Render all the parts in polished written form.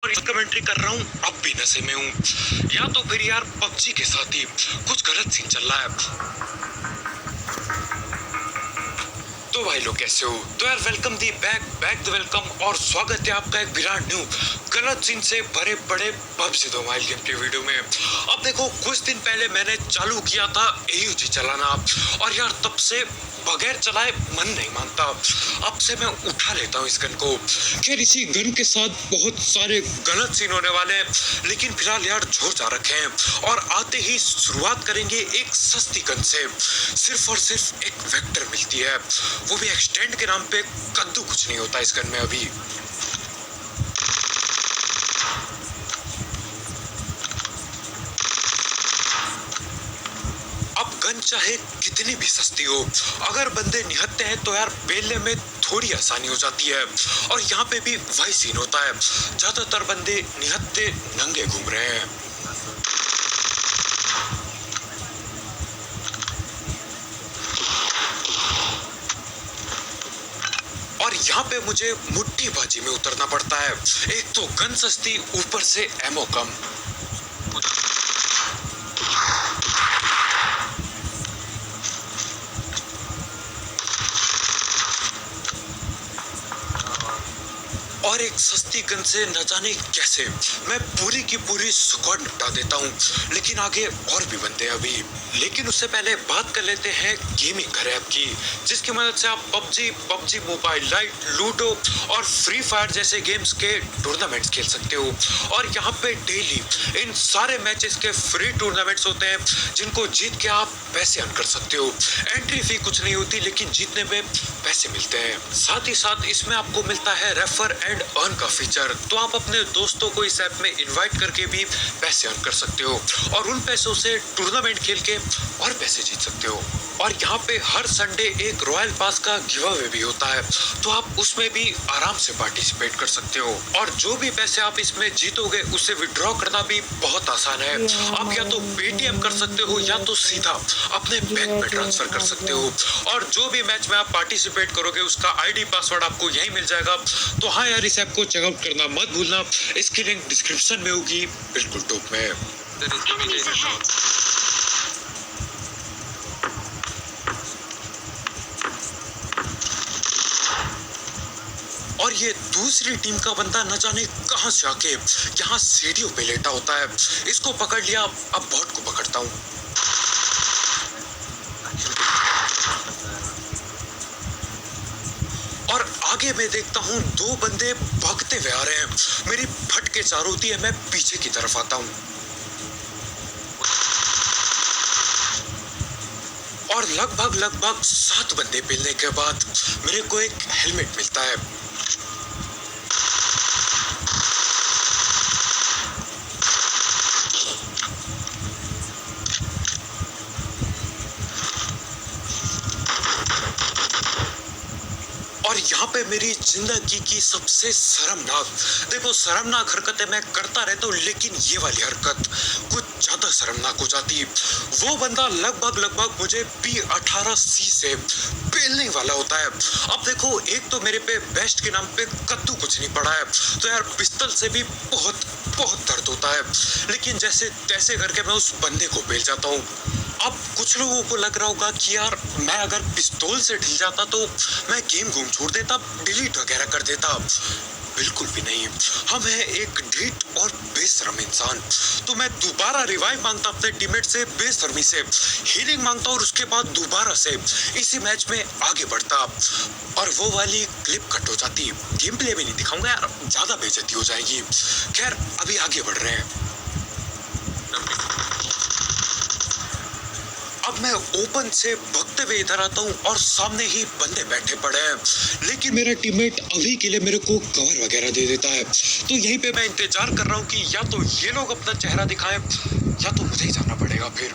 और कमेंट्री कर रहा हूँ, अब भी नशे में हूँ। या तो फिर यार पबजी के साथ ही कुछ गलत सीन चल रहा है। तो भाई लोग कैसे हो? तो यार welcome the back the welcome और स्वागत है आपका एक ब्रांड न्यू गलत सीन से भरे पड़े पबजी मोबाइल गेम के वीडियो में। अब देखो, कुछ दिन पहले मैंने चालू किया था AUG चलाना और यार तब से बगैर चलाए मन नहीं मानता। अब से मैं उठा लेता हूँ इस गन को। खैर इसी गन के साथ बहुत सारे गलत सीन होने वाले हैं, लेकिन फिलहाल यार जोर जा रखे हैं और आते ही शुरुआत करेंगे एक सस्ती गन से। सिर्फ और सिर्फ एक वेक्टर मिलती है, वो भी एक्सटेंड के नाम पे। कद्दू कुछ नहीं होता इस गन में अभी। अब गन चाहे कितनी भी सस्ती हो, अगर बंदे निहत्ते हैं तो यार बेलने में थोड़ी आसानी हो जाती है। और यहाँ पे भी वही सीन होता है, ज्यादातर बंदे निहत्ते नंगे घूम रहे हैं। और यहाँ पे मुझे मुट्ठीबाजी में उतरना पड़ता है। एक तो गन सस्ती, ऊपर से एमो कम। और एक सस्ती गन से न जाने कैसे मैं पूरी की पूरी स्क्वाड निपटा देता हूँ, लेकिन आगे और भी बनते हैं अभी। लेकिन उससे पहले बात कर लेते हैं गेमिंग ऐप की, जिसकी मदद से आप पबजी मोबाइल लाइट, लूडो और फ्री फायर जैसे गेम्स के टूर्नामेंट्स खेल सकते हो। और यहाँ पे डेली इन सारे मैचेस के फ्री टूर्नामेंट्स होते हैं, जिनको जीत के आप पैसे अर्न कर सकते हो। एंट्री फी कुछ नहीं होती, लेकिन जीतने में पैसे मिलते हैं। साथ ही साथ इसमें आपको मिलता है रेफर एंड अर्न का फीचर, तो आप अपने दोस्तों को इस ऐप में इनवाइट करके भी पैसे अर्न कर सकते हो और उन पैसों से टूर्नामेंट खेल के और पैसे जीत सकते हो। और यहाँ पे हर संडे एक रॉयल पास का गिव अवे भी होता है, तो आप उसमें भी आराम से पार्टिसिपेट कर सकते हो। और जो भी पैसे आप इसमें जीतोगे उसे विड्रॉ करना भी बहुत आसान है। आप या तो पेटीएम कर सकते हो या तो सीधा अपने बैंक में ट्रांसफर कर सकते हो। और जो भी मैच में आप पार्टिसिपेट करोगे उसका ID पासवर्ड आपको यही मिल जाएगा। तो हाँ यार, इस ऐप को चेकआउट करना मत भूलना, इसकी लिंक डिस्क्रिप्शन में होगी, बिल्कुल टॉप में। और ये दूसरी टीम का बंदा न जाने कहां से आके यहाँ सीढ़ियों पे लेटा होता है। इसको पकड़ लिया, अब बॉट को पकड़ता हूँ। और आगे मैं देखता हूँ दो बंदे भागते हुए आ रहे हैं। मेरी फटके चारों होती है, मैं पीछे की तरफ आता हूँ और लगभग 7 बंदे पेलने के बाद मेरे को एक हेलमेट मिलता है। और यहाँ पे मेरी जिंदगी की सबसे शर्मनाक हरकतें मैं करता रहता हूँ, लेकिन ये वाली हरकत कुछ ज्यादा शर्मनाक हो जाती। वो बंदा लगभग मुझे P18C से पेलने वाला होता है। अब देखो, एक तो मेरे पे बेस्ट के नाम पे कद्दू कुछ नहीं पड़ा है, तो यार पिस्तल से भी बहुत दर्द होता है, लेकिन जैसे तैसे करके मैं उस बंदे को पेल जाता हूँ। अब कुछ लोगों को लग रहा होगा कि यार मैं अगर पिस्तौल से ढिल जाता तो मैं गेम छोड़ देता, डिलीट वगैरह कर देता। बिल्कुल भी नहीं, हम है एक ढीठ और बेशर्म इंसान। तो मैं दोबारा रिवाइव मांगता अपने टीममेट से, बेशर्मी से हीलिंग मांगता और उसके बाद दोबारा से इसी मैच में आगे बढ़ता और वो वाली क्लिप कट हो जाती। गेम प्ले भी नहीं दिखाऊंगा यार, ज्यादा बेइज्जती हो जाएगी। खैर अभी आगे बढ़ रहे हैं। अब मैं ओपन से भगते हुए इधर आता हूँ और सामने ही बंदे बैठे पड़े हैं, लेकिन मेरा टीममेट अभी के लिए मेरे को कवर वगैरह दे देता है। तो यहीं पे मैं इंतजार कर रहा हूँ कि या तो ये लोग अपना चेहरा दिखाएं या तो मुझे ही जाना पड़ेगा फिर।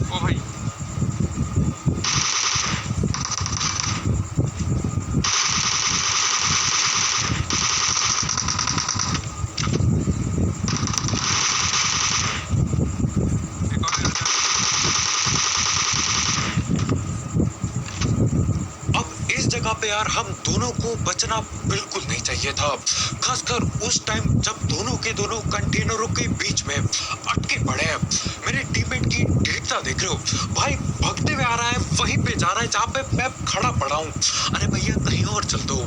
ओ भाई, पे यार हम दोनों को बचना बिल्कुल नहीं चाहिए था, खासकर उस टाइम जब दोनों के दोनों कंटेनरों के बीच में अटके पड़े हैं। मेरे टीममेट की दृढ़ता देख रहे हो भाई, भागते हुए आ रहा है, वहीं पे जा रहा है जहाँ पे मैं खड़ा पड़ा हूँ। अरे भैया कहीं और चल दो।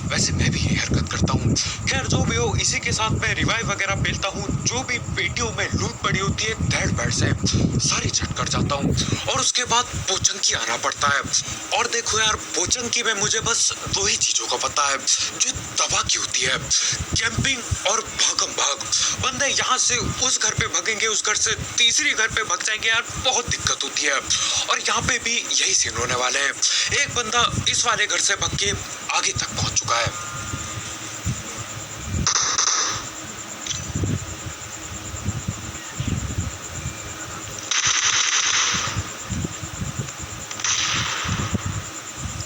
वैसे मैं भी यही हरकत करता हूँ। खैर जो भी हो, इसी के साथ मैं रिवाइव वगैरह पेलता हूँ। जो भी पेटियों में लूट पड़ी होती है धैड़ पैड़ से सारी झट कर जाता हूँ, और उसके बाद पोचंकी आना पड़ता है। और देखो यार, पोचंकी में मुझे बस दो ही चीजों का पता है जो दबा की होती है, कैंपिंग और भागम भाग। बंदे यहाँ से उस घर पे भागेंगे, उस घर से तीसरी घर पे भाग जाएंगे यार, बहुत दिक्कत होती है। और यहाँ पे भी यही सीन होने वाले हैं। एक बंदा इस वाले घर से भाग के आगे तक पहुंच चुका है।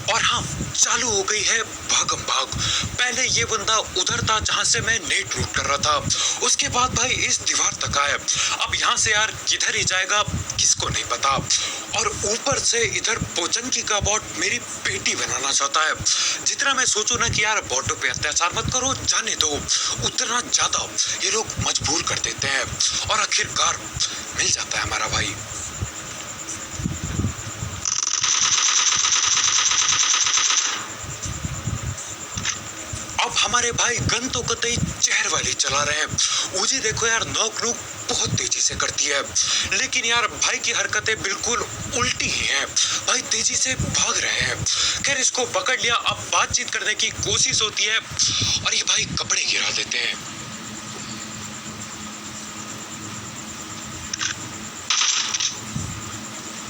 और हाँ, चालू हो गई है भागम भाग। पहले ये बंदा उधर था जहां से मैं नेट लूट कर रहा था, उसके बाद भाई इस दीवार तक आया। अब यहाँ से यार किधर ही जाएगा किसको नहीं पता। और ऊपर से इधर पोचंकी का बॉट मेरी पेटी बनाना चाहता है। जितना मैं सोचूं ना कि यार बॉटों पे अत्याचार मत करो, जाने दो, उतना ज्यादा ये लोग मजबूर कर देते हैं। और आखिरकार मिल जाता है हमारा भाई। अब हमारे भाई गन तो कतई चहर वाली चला रहे हैं। उजी देखो यार, नॉक नूक बहुत तेजी से करती है, लेकिन यार भाई की हरकतें बिल्कुल उल्टी ही हैं। भाई तेजी से भाग रहे हैं। खैर इसको पकड़ लिया। अब बातचीत करने की कोशिश होती है और ये भाई कपड़े गिरा देते हैं।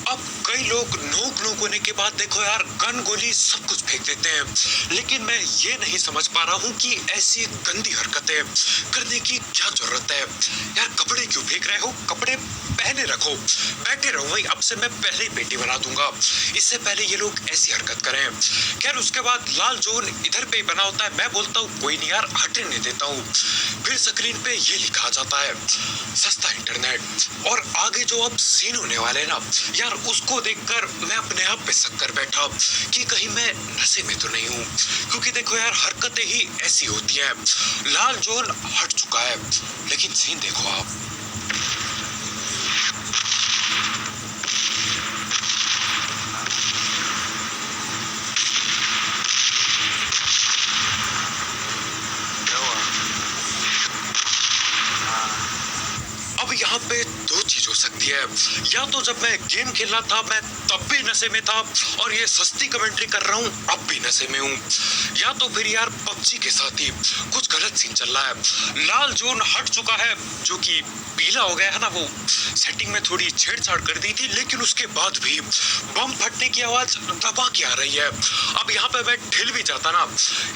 अब कई लोग नोक होने के बाद देखो यार गन गोली सब कुछ फेंक देते हैं, लेकिन मैं ये नहीं समझ पा रहा हूँ कि ऐसी गंदी हरकतें करने की क्या जरूरत है। यार कपड़े क्यों फेंक रहे हो? कपड़े पहने रखो, बैठे रहो भाई। अब से मैं पहले ही पेटी बना दूंगा, इससे पहले ये लोग ऐसी हरकत करें। खैर उसके बाद लाल जोन इधर पे ही बना होता है। मैं बोलता हूँ कोई नहीं यार, हटने देता हूँ। फिर स्क्रीन पे ये लिखा जाता है सस्ता इंटरनेट। और आगे जो अब सीन होने वाले ना यार, उसको देखकर मैं अपने आप पे शक कर बैठा कि कहीं मैं नशे में तो नहीं हूँ, क्योंकि देखो यार हरकतें ही ऐसी होती हैं। लाल जोन हट चुका है, लेकिन सीन देखो आप। अब यहाँ पे दो चीज हो सकती है, या तो जब मैं गेम खेलना था मैं तब भी नशे में था, और ये सस्ती कमेंट्री कर रहा हूँ अब भी नशे में हूँ, या तो फिर यार पबजी के साथ ही कुछ गलत सीन चल रहा है। लाल जोन हट चुका है, जो कि पीला हो गया है ना, वो सेटिंग में थोड़ी छेड़छाड़ कर दी थी, लेकिन उसके बाद भी बम फटने की आवाज दबा के आ रही है। अब यहाँ पे मैं ढिल भी जाता ना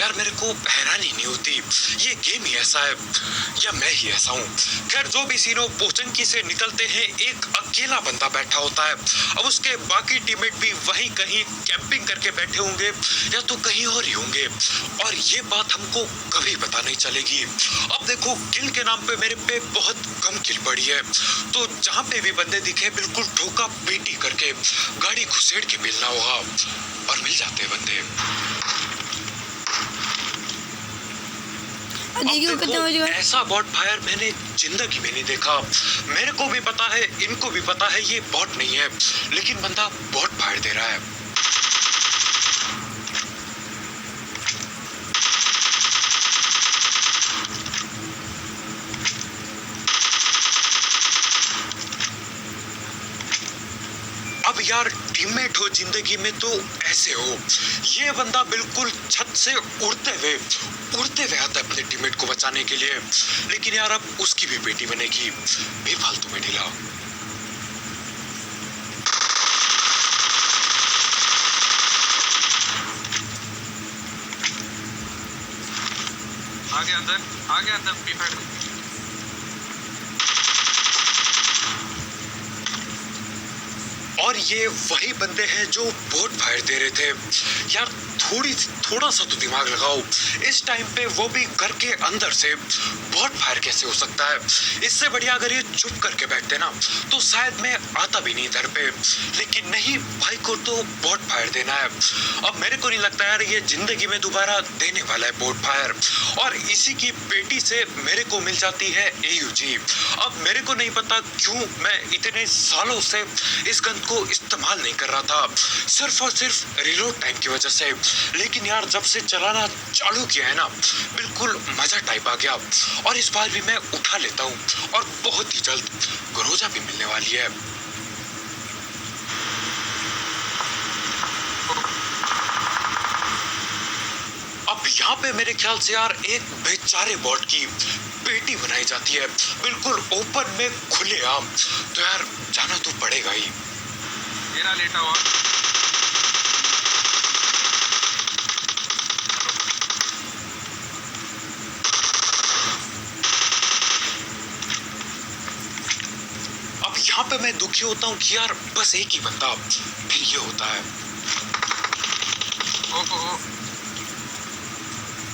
यार, मेरे को हैरानी नहीं होती, ये गेम ही ऐसा है या मैं ही ऐसा हूँ। खैर जो भी सीनो, पोचंकी से निकलते हैं, एक अकेला बंदा बैठा होता है। अब उसके बाकी टीममेट भी वहीं कहीं कैंपिंग करके बैठे होंगे या तो कहीं और ही होंगे, और ये बात हमको कभी पता नहीं चलेगी। अब देखो किल के नाम पे मेरे पे बहुत कम किल पड़ी है, तो जहाँ पे भी बंदे दिखे बिल्कुल ठोका पीटी करके गाड़ी घुसेड़ के मिलना होगा, और मिल जाते हैं बंदे। ऐसा बॉट फायर मैंने जिंदगी में नहीं देखा। मेरे को भी पता है, इनको भी पता है ये बॉट नहीं है, लेकिन बंदा बॉट फायर दे रहा है। अब यार टीममेट हो जिंदगी में तो ऐसे हो। ये बंदा बिल्कुल छत से उड़ते हुए आता है अपने टीममेट को बचाने के लिए, लेकिन यार अब उसकी भी बेटी बनेगी, बेफालतू में ढीला। आगे अंदर पीपड़। और ये वही बंदे हैं जो बोट फायर दे रहे थे। यार थोड़ा सा तो दिमाग लगाओ। इस टाइम पे वो भी घर के अंदर से बहुत फायर कैसे हो सकता है? इससे बढ़िया अगर ये चुप करके बैठते ना तो शायद मैं आता भी नहीं इधर पे। लेकिन नहीं, भाई को तो बॉट फायर देना है। अब मेरे को नहीं लगता यार ये जिंदगी में दोबारा देने वाला है बॉट फायर। और इसी की पेटी से मेरे को मिल जाती है AUG। अब मेरे को नहीं पता क्यों मैं इतने सालों से इस गन को इस्तेमाल नहीं कर रहा था, सिर्फ और सिर्फ रिलोड टाइम की वजह से। लेकिन यार जब से चलाना चालू किया है ना, बिल्कुल मजा टाइप आ गया। और इस बार भी मैं उठा लेता हूँ और बहुत ही जल्द ग्रोजा भी मिलने वाली है। अब यहाँ पे मेरे ख्याल से यार एक बेचारे बॉट की पेटी बनाई जाती है, बिल्कुल ओपन में खुले आम। तो यार जाना तो पड़ेगा ही। मेरा लेटा हुआ अब यहाँ पे मैं दुखी होता हूँ कि यार बस एक ही बंदा, फिर ये होता है।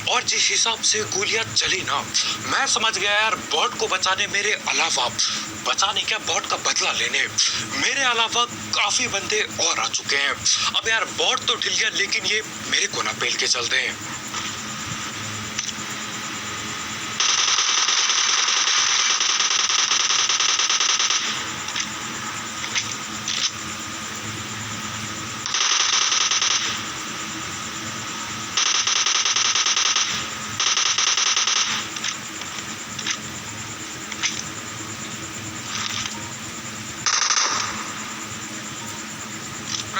और जिस हिसाब से गोलियां चली ना, मैं समझ गया यार बॉट को बचाने मेरे अलावा, बचाने क्या बॉट का बदला लेने मेरे अलावा काफी बंदे और आ चुके हैं। अब यार बॉट तो ढिल गया, लेकिन ये मेरे को ना पेल के चलते हैं।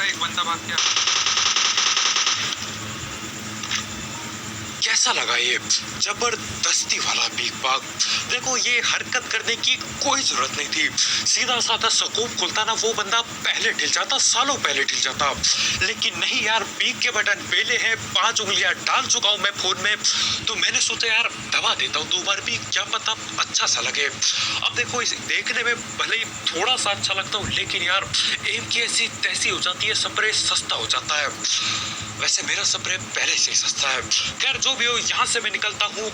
एक बंदा भाग गया। कैसा लगा ये जबरदस्ती वाला पीक पाक? देखो ये हरकत करने की कोई जरूरत नहीं थी। सीधा साधा स्कोप खुलता ना, वो बंदा पहले ढिल जाता, सालों पहले ढिल जाता। लेकिन नहीं यार, पीक के बटन पेले हैं, 5 उंगलियां डाल चुका हूं मैं फोन में। तो मैंने सोचा यार दबा देता हूँ 2 बार भी, क्या पता अच्छा सा लगे। अब देखो इस देखने में भले ही थोड़ा सा अच्छा लगता हूँ, लेकिन यार एम की ऐसी तैसी हो जाती है, स्प्रे सस्ता हो जाता है। वैसे मेरा स्प्रे पहले से ही सस्ता है। खैर जो भी हो, यहाँ से मैं निकलता हूँ।